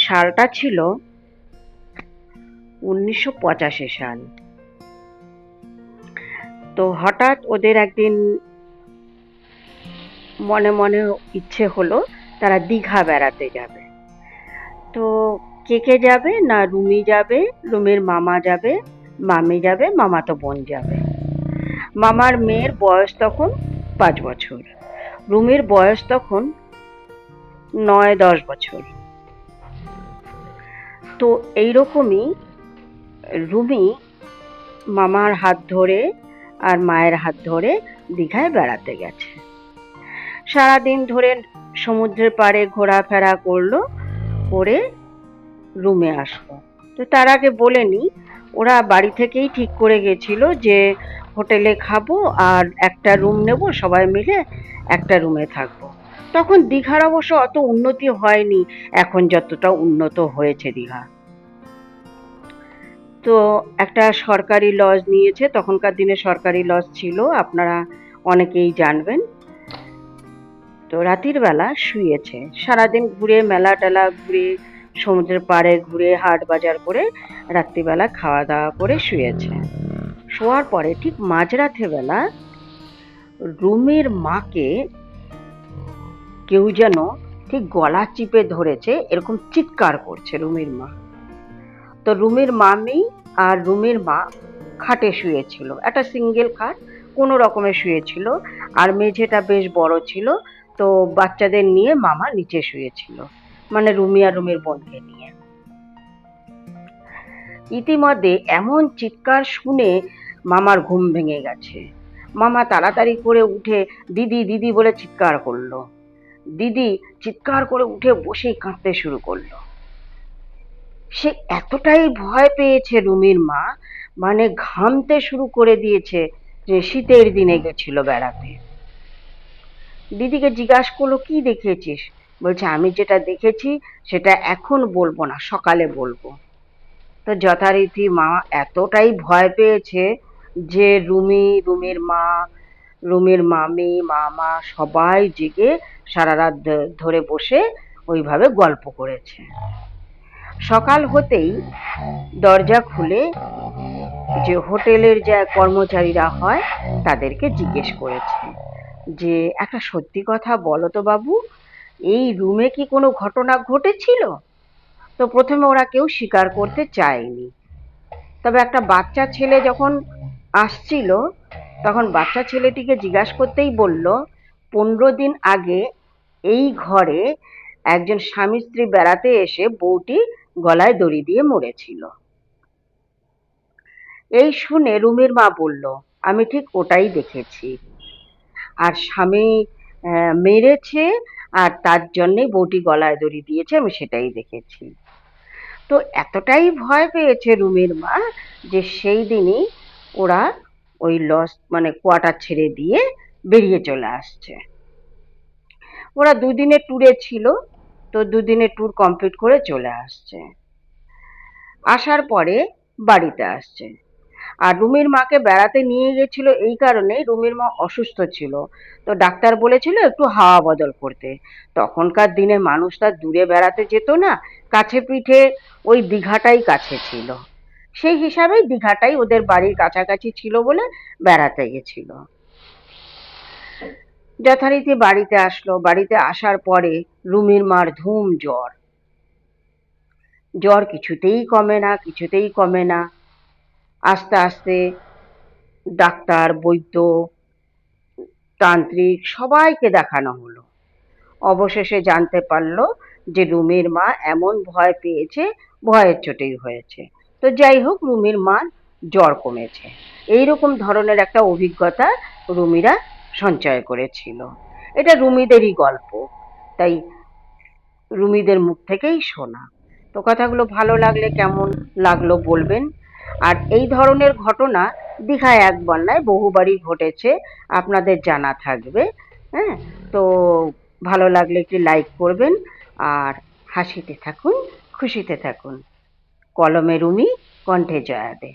সালটা ছিল 1985 সাল। তো হঠাৎ ওদের একদিন মনে মনে ইচ্ছে হলো তারা দীঘা বেড়াতে যাবে। তো কে কে যাবে না, রুমি যাবে, রুমির মামা যাবে, মামি যাবে, মামাতো বোন যাবে। মামার মেয়ের বয়স তখন 5 বছর, রুমির বয়স তখন 9-10 বছর। তো এইরকমই রুমি মামার হাত ধরে আর মায়ের হাত ধরে দীঘায় বেড়াতে গেছে। সারাদিন ধরে সমুদ্রের পাড়ে ঘোরাফেরা করলো, করে রুমে আসলো। তো তার আগে বলে নি, ওরা বাড়ি থেকেই ঠিক করে গেছিল যে হোটেলে খাবো আর একটা রুম নেব, সবাই মিলে একটা রুমে থাকবো। তখন দীঘার অবশ্য অত উন্নতি হয়নি এখন যতটা উন্নত হয়েছে দীঘা। তো একটা সরকারি লজ নিয়েছে, তখনকার দিনে সরকারি লজ ছিল, আপনারা অনেকেই জানবেন। তো রাতের বেলা শুয়েছে, সারাদিন ঘুরে মেলা টেলা ঘুরে সমুদ্রের পাড়ে ঘুরে হাট বাজার করে রাত্রিবেলা খাওয়া দাওয়া করে শুয়েছে। শোয়ার পরে ঠিক মাঝরাতে বেলা রুমির মাকে কেউ যেন ঠিক গলা চিপে ধরেছে, এরকম চিৎকার করছে রুমির মা। তো রুমির মামি আর রুমির মা খাটে শুয়েছিল, একটা সিঙ্গেল খাট কোনো রকমে শুয়েছিল, আর মেঝেটা বেশ বড় ছিল। তো বাচ্চাদের নিয়ে মামা নিচে শুয়েছিল, মানে রুমি আর রুমির বোনকে নিয়ে। ইতিমধ্যে এমন চিৎকার শুনে মামার ঘুম ভেঙে গেছে। মামা তাড়াতাড়ি করে উঠে দিদি দিদি বলে চিৎকার করলো। দিদি চিৎকার করে উঠে বসেই কাঁদতে শুরু করলো। সে এতটাই ভয় পেয়েছে রুমির মা, মানে ঘামতে শুরু করে দিয়েছে, যে শীতের দিনে গেছিল বেড়াতে। দিদিকে জিজ্ঞাসা করলো কি দেখেছিস? বলছে আমি যেটা দেখেছি সেটা এখন বলবো না, সকালে বলবো। তো যথারীতি মা এতটাই ভয় পেয়েছে যে রুমি, রুমির মা, রুমির মামি, মামা সবাই জেগে সারা রাত ধরে বসে ওইভাবে গল্প করেছে। সকাল হতেই দরজা খুলে যে হোটেলের যে কর্মচারীরা হয় তাদেরকে জিজ্ঞেস করেছে যে একটা সত্যি কথা বলো তো বাবু, এই রুমে কি কোনো ঘটনা ঘটেছিল? তো প্রথমে ওরা কেউ স্বীকার করতে চায়নি। তবে একটা বাচ্চা ছেলে যখন আসছিল, তখন বাচ্চা ছেলেটিকে জিজ্ঞাসা করতেই বলল 15 দিন আগে এই ঘরে একজন স্বামী স্ত্রী বেড়াতে এসে বউটি গলায় দড়ি দিয়ে মরেছিল। এই শুনে রুমির মা বলল আমি ঠিক ওটাই দেখেছি, আর স্বামী মেরেছে আর তার জন্যই বউটি গলায় দড়ি দিয়েছে, আমি সেটাই দেখেছি। তো এতটাই ভয় পেয়েছে রুমির মা যে সেই দিনই ওরা ওই লজ মানে কোয়ার্টার ছেড়ে দিয়ে বেরিয়ে চলে আসছে। ওরা 2 দিনের ট্যুরে ছিল, তো 2 দিনের ট্যুর কমপ্লিট করে চলে আসছে। আসার পরে বাড়িতে আসছে। আর রুমির মাকে বেড়াতে নিয়ে গেছিল এই কারণে, রুমির মা অসুস্থ ছিল। তো ডাক্তার বলেছিল একটু হাওয়া বদল করতে। তখনকার দিনে মানুষ তার দূরে বেড়াতে যেত না, কাছে পিঠে ওই দীঘাটাই কাছে ছিল। সেই হিসাবেই দীঘাটাই ওদের বাড়ির কাছাকাছি ছিল বলে বেড়াতে গেছিল। যথারীতি বাড়িতে আসলো, বাড়িতে আসার পরে রুমির মার ধুম জ্বর। জ্বর কিছুতেই কমে না, কিছুতেই কমে না। আস্তে আস্তে ডাক্তার, বৈদ্য, তান্ত্রিক সবাইকে দেখানো হলো। অবশেষে জানতে পারলো যে রুমির মা এমন ভয় পেয়েছে, ভয়ের চোটেই হয়েছে। তো যাই হোক, রুমির মার জ্বর কমেছে। এইরকম ধরনের একটা অভিজ্ঞতা রুমিরা সঞ্চয় করেছিল। এটা রুমিদেরই গল্প, তাই রুমিদের মুখ থেকেই শোনা। তো কথাগুলো ভালো লাগলে কেমন লাগলো বলবেন। আর এই ধরনের ঘটনা দীঘায় একবার নয় বহুবারই ঘটেছে, আপনাদের জানা থাকবে। হ্যাঁ, তো ভালো লাগলে একটি লাইক করবেন, আর হাসিতে থাকুন, খুশিতে থাকুন। কলমে রুমি, কণ্ঠে জয়া দে।